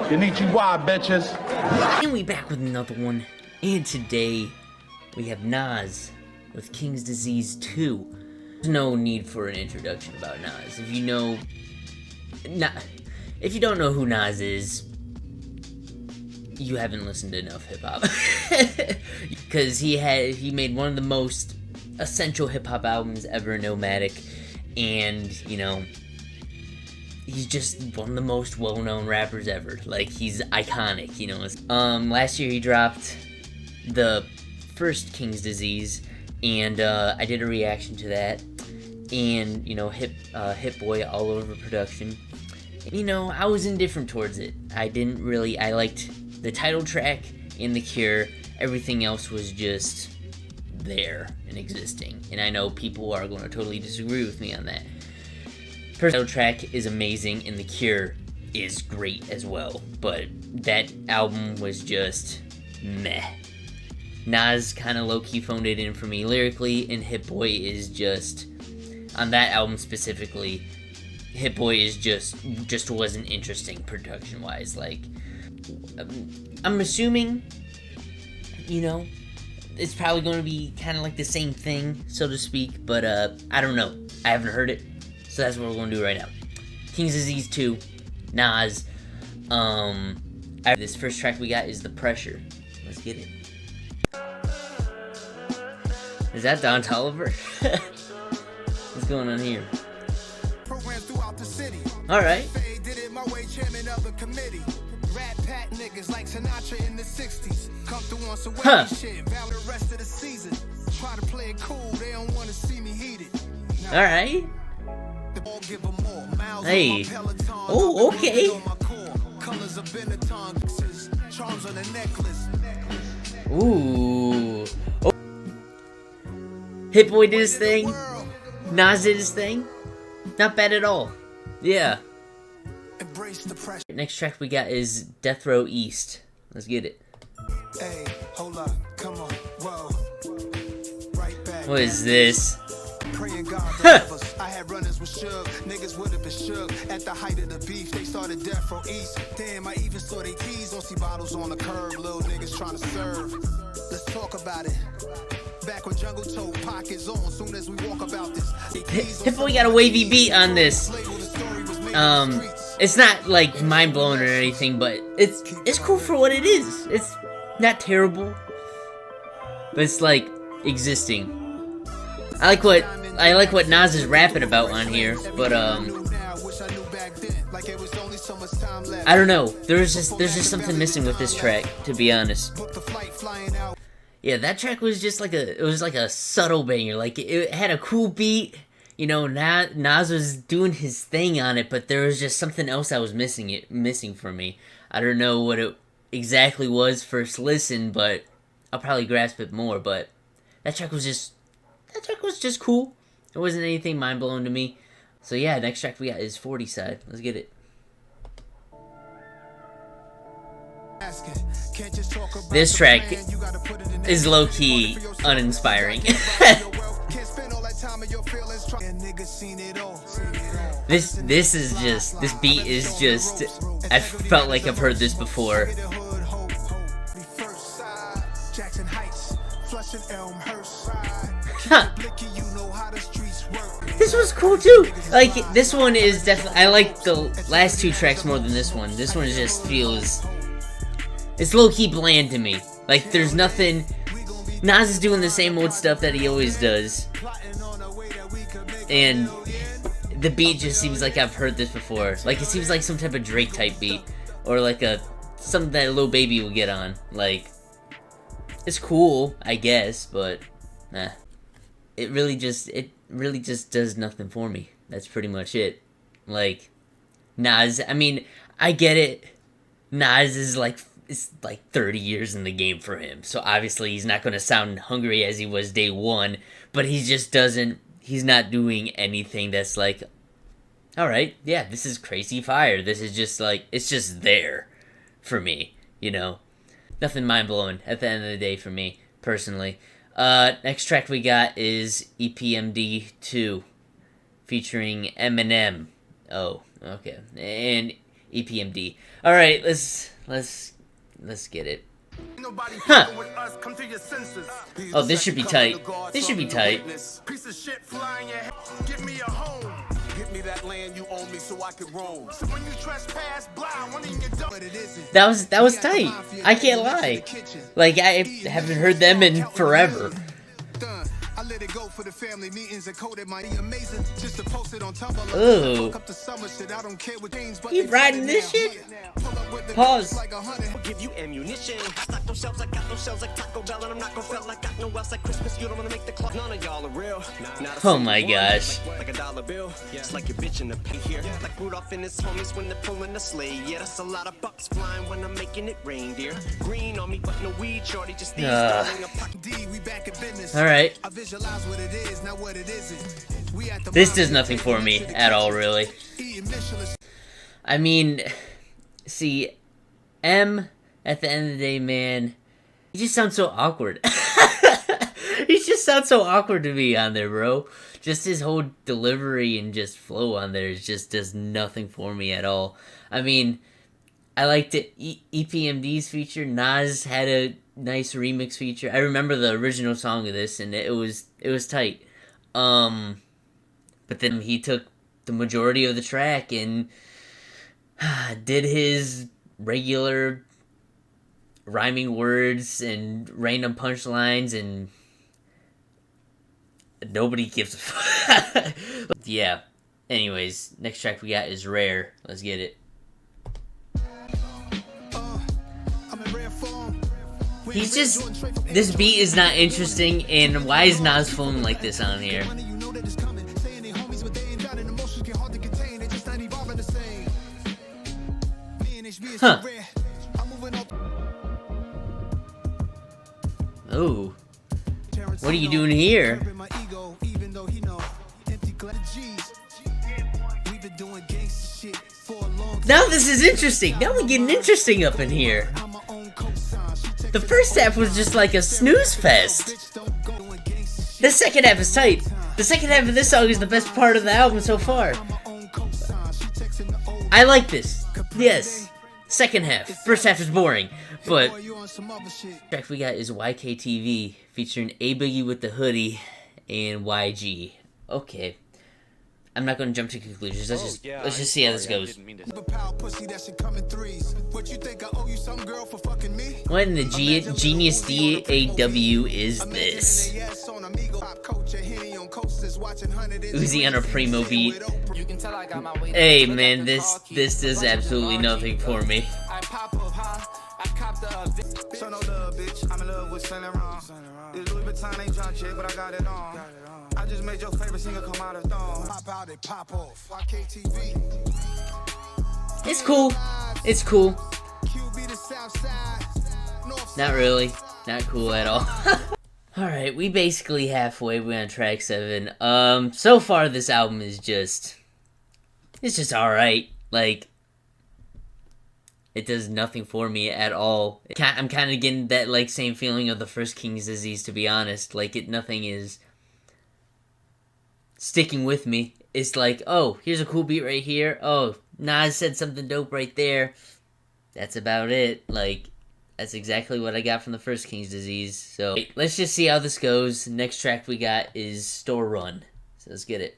Konnichiwa, bitches. And we back with another one. And today, we have Nas with King's Disease 2. There's no need for an introduction about Nas. If you don't know who Nas is, you haven't listened to enough hip-hop. Because he made one of the most essential hip-hop albums ever, Nomadic. And, you know, he's just one of the most well-known rappers ever. Like, he's iconic, you know. Last year he dropped the first King's Disease, and I did a reaction to that. And, you know, Hit Boy all over production. And, you know, I was indifferent towards it. I liked the title track and The Cure. Everything else was just there and existing. And I know people are going to totally disagree with me on that. The title track is amazing, and The Cure is great as well. But that album was just meh. Nas kind of low-key phoned it in for me lyrically, and Hit Boy is just, on that album specifically, Hit Boy is just wasn't interesting production-wise. Like, I'm assuming, you know, it's probably going to be kind of like the same thing, so to speak, but I don't know. I haven't heard it, so that's what we're going to do right now. King's Disease 2, Nas. This first track we got is The Pressure. Let's get it. Is that Don Toliver? What's going on here? Alright. Alright. Hey. Oh, okay. Ooh. Oh. Hit Boy did his thing. Nas did his thing. Not bad at all. Yeah. Next track we got is Death Row East. Let's get it. Hey, hold up, come on, whoa. Right back. What is this? I had runners with shook, niggas would have been shook. At the height of the beef, they started Death Row East. Damn, I even saw they keys, don't see bottles on the curb, little niggas trying to serve. Let's talk about it. Back when Jungle Toe pockets on, soon as we walk about this. Hit Boy got a wavy beat on this. It's not like mind blowing or anything, but it's cool for what it is. It's not terrible, but it's like existing. I like what Nas is rapping about on here, but I don't know. There's just something missing with this track, to be honest. Yeah, that track was just like a subtle banger. Like, it had a cool beat. You know, Nas was doing his thing on it, but there was just something else that was missing for me. I don't know what it exactly was first listen, but I'll probably grasp it more. But that track was just cool. It wasn't anything mind-blowing to me. So yeah, next track we got is 40 Side. Let's get it. This track is low-key uninspiring. This beat is just, I felt like I've heard this before. Huh. This was cool too. Like, this one is definitely, I like the last two tracks more than this one. This one just feels, it's low-key bland to me. Like, there's nothing, Nas is doing the same old stuff that he always does. And the beat just seems like I've heard this before. Like, it seems like some type of Drake type beat. Or like something that Lil Baby will get on. Like, it's cool, I guess, but nah. It really just does nothing for me. That's pretty much it. Like, Nas, I mean, I get it. Nas is like, it's like 30 years in the game for him. So obviously he's not going to sound hungry as he was day one. But he just doesn't, he's not doing anything that's like, alright, yeah, this is crazy fire. This is just like, it's just there for me, you know. Nothing mind-blowing at the end of the day for me, personally. Next track we got is EPMD 2, featuring Eminem. Oh, okay. And EPMD. All right, let's get it. Huh. Oh, this should be tight. This should be tight. That was tight. I can't lie. Like, I haven't heard them in forever. I let it go for the family meetings and coded my amazing just to post it on Tumblr. Ooh. You riding this shit? Pause. Give you ammunition. Stock those shelves like got those shells like Taco Bell, and I'm not gonna feel like got no else like Christmas. You don't wanna make the clock. None of y'all are real. Oh my gosh. Like a dollar bill. It's like you're bitching to pay here. Like Rudolph and his homies when they're pulling the sleigh. Yeah, that's a lot of bucks flying when I'm making it rain, dear. Green on me, but no weed, shorty. Just these. All right. What it is, not what it isn't. This does nothing for me at all, really. I mean, see, M, at the end of the day, man, he just sounds so awkward. He just sounds so awkward to me on there, bro. Just his whole delivery and just flow on there just does nothing for me at all. I mean, I liked it. EPMD's feature. Nas had a nice remix feature. I remember the original song of this, and it was tight. But then he took the majority of the track and did his regular rhyming words and random punchlines, and nobody gives a fuck. Yeah. Anyways, next track we got is Rare. Let's get it. He's just, this beat is not interesting, and why is Nas flowing like this on here? Huh. Oh. What are you doing here? Now this is interesting. Now we're getting interesting up in here. The first half was just like a snooze fest. The second half is tight. The second half of this song is the best part of the album so far. I like this. Yes. Second half. First half is boring. But the track we got is YKTV featuring A Boogie with the Hoodie and YG. Okay. I'm not going to jump to conclusions. Let's just see how this goes. What in the Genius DAW is this? Uzi on a Primo beat. Hey man, this does absolutely nothing for me. So no love, bitch. I'm in love with Saint Laurent. This Louis Vuitton ain't drunk shit, but I got it on. I just made your favorite singer come out of dawn. Pop out and pop off. YKTV. It's cool. It's cool. Not really. Not cool at all. Alright, we basically halfway. We're on track 7. So far this album is just... It's just alright. Like... It does nothing for me at all. I'm kind of getting that, like, same feeling of the first King's Disease, to be honest. Like, nothing is sticking with me. It's like, oh, here's a cool beat right here. Oh, Nas said something dope right there. That's about it. Like, that's exactly what I got from the first King's Disease. So, let's just see how this goes. Next track we got is Store Run. So, let's get it.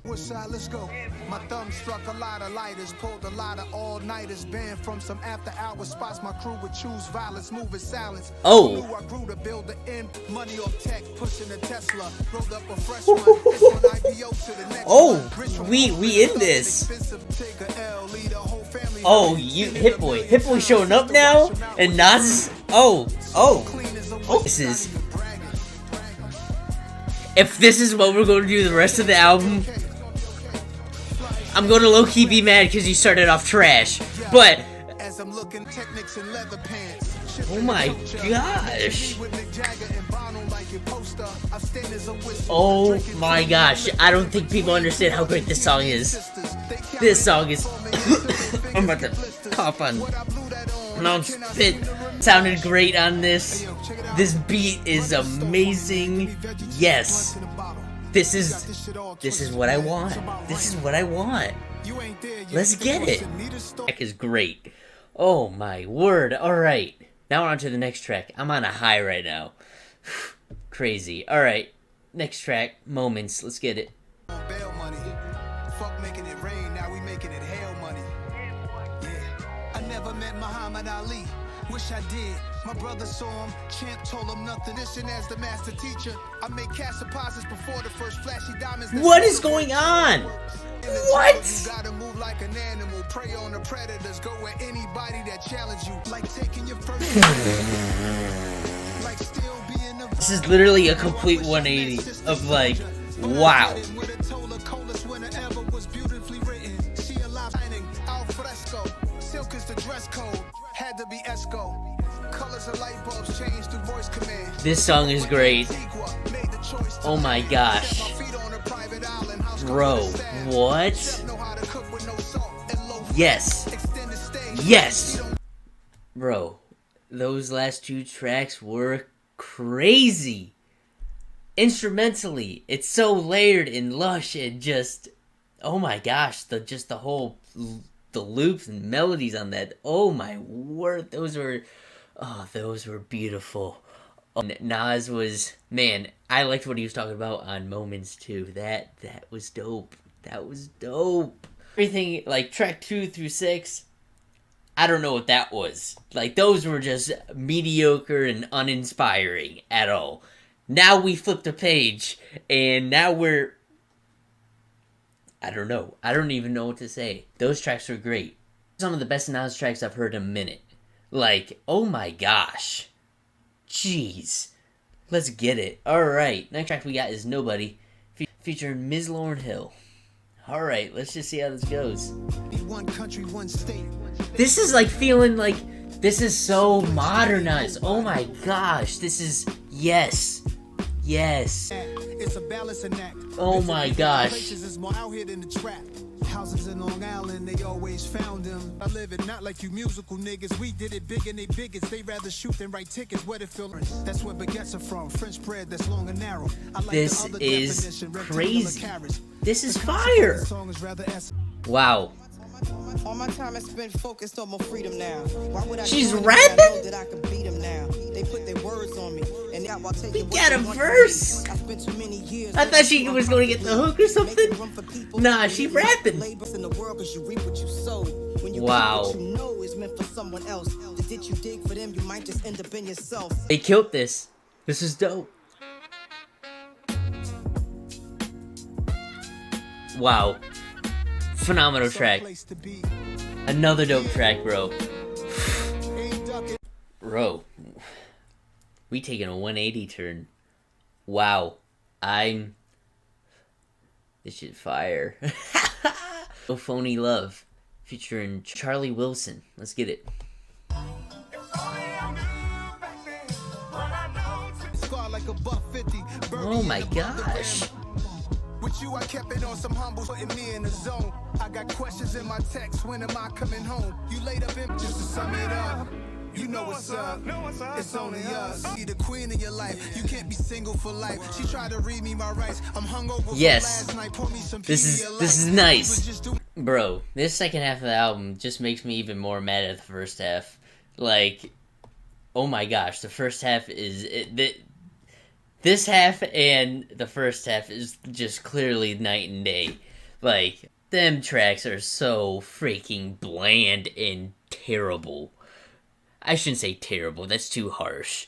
Let's go. My thumb struck a lot of lighters, pulled a lot of all-nighters, banned from some after-hour spots. My crew would choose violence, moving silence. Oh. I grew to build the end, money off tech, pushing a Tesla, rolled up a fresh one. IPO to the next. Oh, we in this. Oh, you Hit Boy showing up now, and Nas. Oh, this is. If this is what we're going to do the rest of the album, I'm going to low-key be mad because you started off trash. But, oh my gosh. Oh my gosh. I don't think people understand how great this song is. This song is... I'm about to cough on non-spit. Sounded great on this. This beat is amazing. Yes. This is what I want. This is what I want. Let's get it. Track is great. Oh my word. Alright. Now we're on to the next track. I'm on a high right now. Crazy. Alright. Next track. Moments. Let's get it. Bail money. Fuck making it rain, now we making it hail money. Yeah. I never met Muhammad Ali. Wish I did. My brother saw him. Champ told him nothing. Listen as the master teacher. I make cash deposits before the first flashy diamonds. What is going on? What? You gotta move like an animal. Prey on the predators. Go at anybody that challenge you. Like taking your first. Like still being a. This is literally a complete 180 of like, wow. Silk is the dress code. Had to be Esco. Colors of light bulbs change through voice command. This song is great. Oh my gosh. Bro, what? Yes. Yes. Bro, those last two tracks were crazy. Instrumentally, it's so layered and lush and just, oh my gosh, the loops and melodies on that. Oh my word, those were beautiful. Nas was, man, I liked what he was talking about on Moments too. That was dope. That was dope. Everything like track 2 through 6, I don't know what that was. Like those were just mediocre and uninspiring at all. Now we flipped a page and now we're, I don't know. I don't even know what to say. Those tracks were great. Some of the best Nas tracks I've heard in a minute. Like, oh my gosh. Jeez. Let's get it. Alright, next track we got is Nobody, featuring Ms. Lauryn Hill. Alright, let's just see how this goes. One country, one state. This is like feeling like, this is so modernized. Oh my gosh, this is, yes. Yes. It's a balancing act. Oh my gosh. Houses in Long Island, they always found them. I live it not like you musical niggas. We did it big and they bigots. They rather shoot than write tickets. Where it feel. That's where baguettes are from. French bread that's long and narrow. I like this the other is definition, crazy. This is fire. Wow. All my time is spent focused on my freedom now. Why would I She's join rapping? them? I know that I can beat them now. They put their words on me, and now I'll take We it got a what they want verse. from me. I spent too many years. I thought she was going to get the hook or something. Nah, she rapping. In the world 'cause you reap what you sow. When you Wow. what you know is meant for someone else. Did you dig for them? You might just end up in yourself. They killed this. This is dope. Wow. Phenomenal track. Another dope track, bro. Bro. We taking a 180 turn. Wow. This shit fire. No Phony Love. Featuring Charlie Wilson. Let's get it. Oh my gosh. With you, I kept it on some humble, putting me in the zone. I got questions in my text. When am I coming home? You laid up in just to sum it up. You know what's up. It's only us. Be the queen of your life. You can't be single for life. She tried to read me my rights. I'm hungover. Yes. Last night. Pour me some This is nice. Bro, this second half of the album just makes me even more mad at the first half. Like, oh my gosh, the first half is this half and the first half is just clearly night and day. Like, them tracks are so freaking bland and terrible. I shouldn't say terrible, that's too harsh.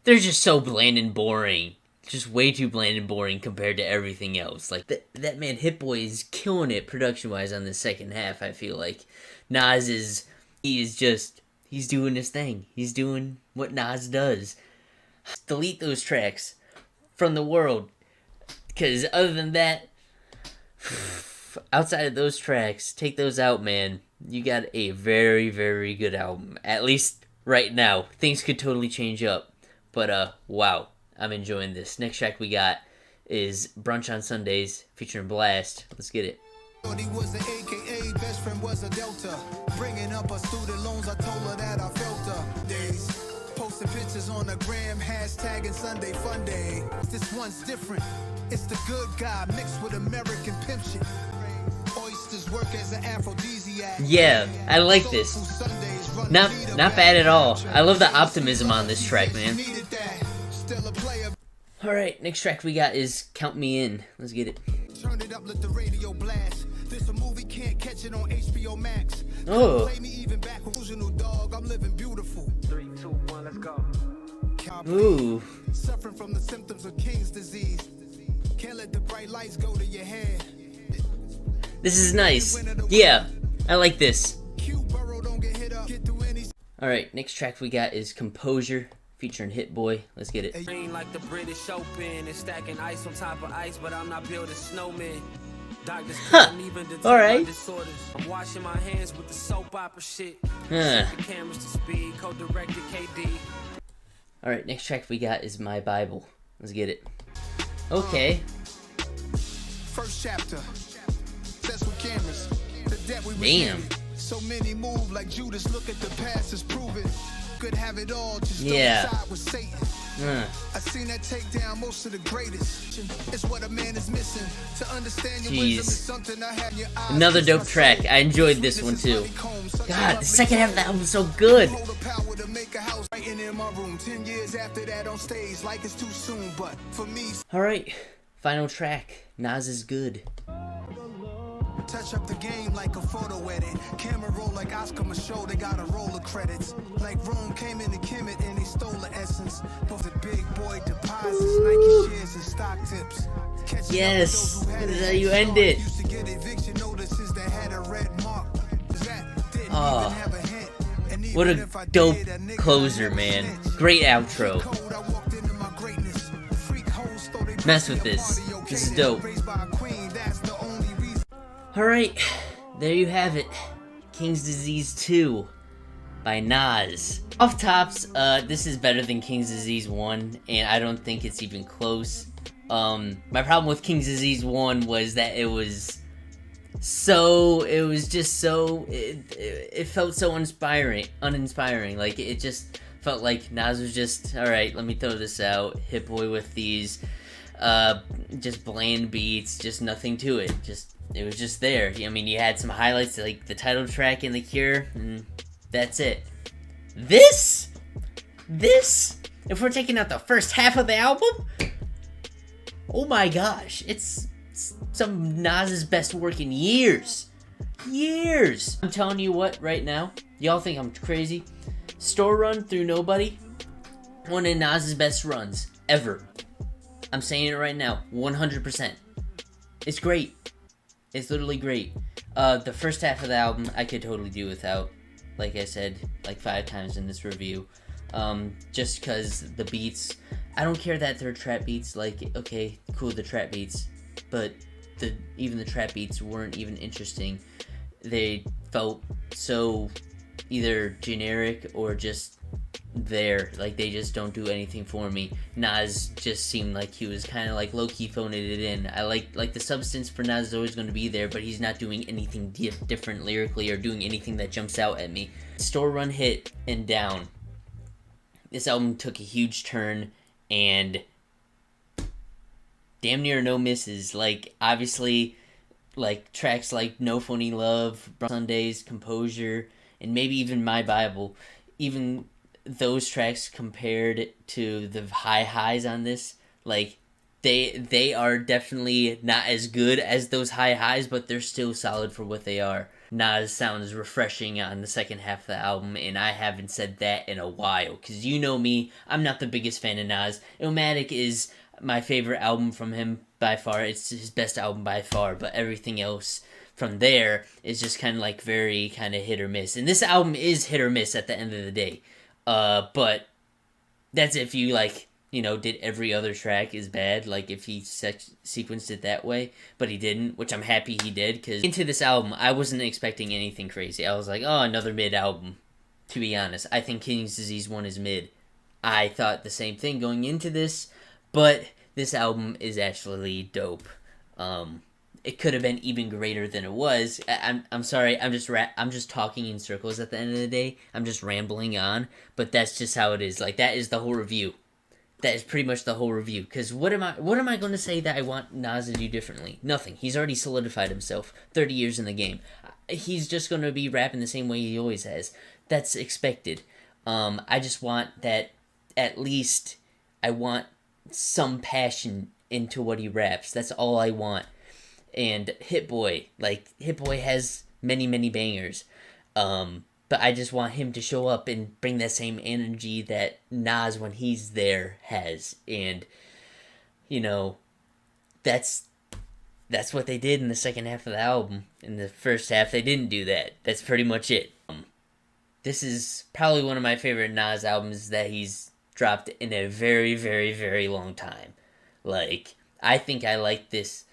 They're just so bland and boring. Just way too bland and boring compared to everything else. Like, that man Hit Boy is killing it production-wise on the second half, I feel like. Nas he's doing his thing. He's doing what Nas does. Delete those tracks from the world. Because other than that, outside of those tracks, take those out, man. You got a very, very good album. At least right now. Things could totally change up. But, wow. I'm enjoying this. Next track we got is Brunch on Sundays featuring Blast. Let's get it. He was an AKA, best friend was a Delta. Bringing up her student loans, I told her that I felt her. Days. Posting pictures on the gram, hashtagging Sunday Fun Day. This one's different. It's the good guy mixed with American pimp shit. Oysters work as an aphrodisiac. Yeah, I like this. Not bad at all. I love the optimism on this track, man. Alright, next track we got is Count Me In. Let's get it. Turn it up, let the radio blast. This a movie, can't catch it on HBO Max. Oh. Play me even back, dog. I'm living beautiful. 3, 2, 1, let's go. Ooh. Suffering from the symptoms of King's disease. Can't let the bright lights go to your head. This is nice. Yeah, I like this. Alright, next track we got is Composure, featuring Hit Boy. Let's get it. Like the British Open and stacking ice on top of ice, but I'm not building snowmen. Doctors couldn't even detect my disorders. I'm washing my hands with the soap opera shit. Set the cameras to speed, co-directed KD. Alright, next track we got is My Bible. Let's get it. Okay. First chapter. That's what cameras. The debt we Damn. So many move like Judas. Look at the past, it's proven. Could have it all, just yeah. side with Satan. I seen that take down most of the greatest. It's what a man is missing. To understand your wisdom is something I have your eyes. Another dope track. I enjoyed this one too. God, the second half of that album was so good. Alright, final track. Nas Is Good. Touch up the game like a photo edit. Camera roll like Oscar Michaud, they got a roll of credits. Like Rome came into Kemet and they stole the essence. Both the big boy deposits, Nike shares and stock tips. Yes, this is how you end it. Oh, what a dope closer, man. Great outro. Mess with this. This is dope. Alright, there you have it. King's Disease 2 by Nas. Off tops, this is better than King's Disease 1, and I don't think it's even close. My problem with King's Disease 1 was that it felt so uninspiring. Like, it just felt like Nas was just, alright, let me throw this out, Hit Boy with these, just bland beats, just nothing to it, it was just there. I mean, you had some highlights like the title track and The Cure, and that's it. This, if we're taking out the first half of the album, oh my gosh, it's some of Nas's best work in years. I'm telling you what, right now, y'all think I'm crazy. Store Run Through Nobody, one of Nas's best runs ever. I'm saying it right now, 100%. It's great. It's literally great. The first half of the album, I could totally do without. Like I said, like 5 times in this review. Just because the beats, I don't care that they're trap beats. Like, okay, cool, the trap beats. But even the trap beats weren't even interesting. They felt so either generic or just there, like they just don't do anything for me. Nas just seemed like he was kind of like low-key phoning it in. I like the substance for Nas is always going to be there, but he's not doing anything different lyrically or doing anything that jumps out at me. Store Run hit and down. This album took a huge turn and damn near no misses. Like, obviously, like tracks like No Phony Love, Sundays, Composure, and maybe even My Bible, even those tracks compared to the highs on this, like they are definitely not as good as those highs, but they're still solid for what they are. Nas sounds refreshing on the second half of the album, and I haven't said that in a while, because you know me, I'm not the biggest fan of Nas. Illmatic is my favorite album from him by far. It's his best album by far, but everything else from there is just kind of like very kind of hit or miss. And this album is hit or miss at the end of the day. But that's if you, like, you know, did every other track is bad, like if he sequenced it that way, but he didn't, which I'm happy he did, because into this album, I wasn't expecting anything crazy. I was like, oh, another mid album. To be honest, I think King's Disease 1 is mid. I thought the same thing going into this, but this album is actually dope. It could have been even greater than it was. I'm sorry, I'm just talking in circles at the end of the day. I'm just rambling on, but that's just how it is. Like, that is the whole review. that is pretty much the whole review. Because what am I going to say that I want Nas to do differently? Nothing. He's already solidified himself. 30 years in the game. He's just going to be rapping the same way he always has. That's expected. I just want that, at least, I want some passion into what he raps. That's all I want. And Hit Boy has many, many bangers. But I just want him to show up and bring that same energy that Nas, when he's there, has. And, you know, that's what they did in the second half of the album. In the first half, they didn't do that. That's pretty much it. This is probably one of my favorite Nas albums that he's dropped in a very, very, very long time. Like, I think I like this.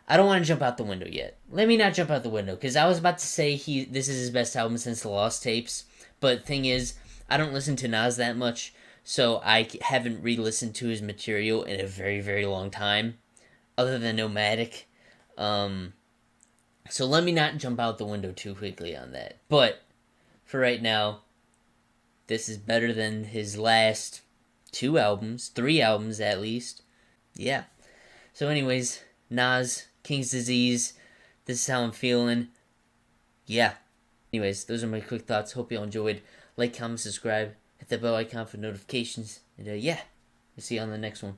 I don't want to jump out the window yet. Let me not jump out the window, because I was about to say this is his best album since The Lost Tapes, but thing is, I don't listen to Nas that much, so I haven't re-listened to his material in a very, very long time, other than Nomadic. So let me not jump out the window too quickly on that. But, for right now, this is better than his last 3 albums at least. Yeah. So anyways, Nas, King's Disease, this is how I'm feeling. Yeah. Anyways, those are my quick thoughts. Hope you all enjoyed. Like, comment, subscribe, hit the bell icon for notifications. And yeah, we'll see you on the next one.